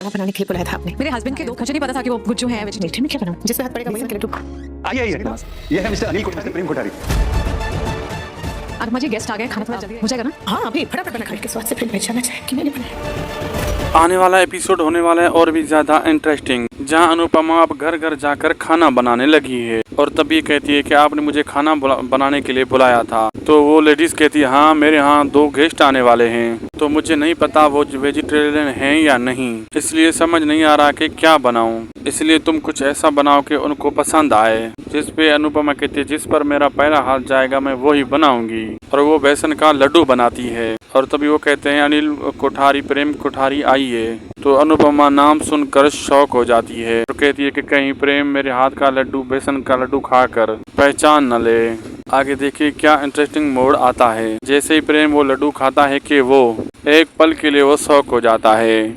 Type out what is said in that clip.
बनाने के लिए बुलाया था आपने। मेरे हस्बैंड के मुझे नहीं पता था कि वो गुज्जू हैं वेजिटेरियन। मीठे में क्या बनाऊं? जिस पे हाथ पड़ेगा वही के लड्डू। आइए ये है मिस्टर अनिल कोठारी, प्रेम कोठारी। अगर मुझे गेस्ट आ गए, खाना थोड़ा जल्दी हो जाएगा ना? हाँ अभी फटाफट बना के स्वाद से फिर पहचाना चाहिए कि मैंने बनाया। आने वाला एपिसोड होने वाला है और भी ज्यादा इंटरेस्टिंग, जहां अनुपमा अब घर घर जाकर खाना बनाने लगी है और तब ये कहती है कि आपने मुझे खाना बनाने के लिए बुलाया था। तो वो लेडीज कहती है हाँ मेरे यहाँ 2 गेस्ट आने वाले हैं, तो मुझे नहीं पता वो वेजिटेरियन हैं या नहीं, इसलिए समझ नहीं आ रहा कि क्या बनाऊं, इसलिए तुम कुछ ऐसा बनाओ कि उनको पसंद आए। जिस पे अनुपमा कहती है जिस पर मेरा पहला हाथ जाएगा मैं वही बनाऊंगी, और वो बेसन का लड्डू बनाती है। और तभी वो कहते हैं अनिल कोठारी, प्रेम कोठारी आइए। तो अनुपमा नाम सुनकर शौक हो जाती है और कहती है कि कहीं प्रेम मेरे हाथ का लड्डू, बेसन का लड्डू खाकर पहचान न ले। आगे देखिए क्या इंटरेस्टिंग मोड़ आता है। जैसे ही प्रेम वो लड्डू खाता है कि वो एक पल के लिए वो शौक हो जाता है।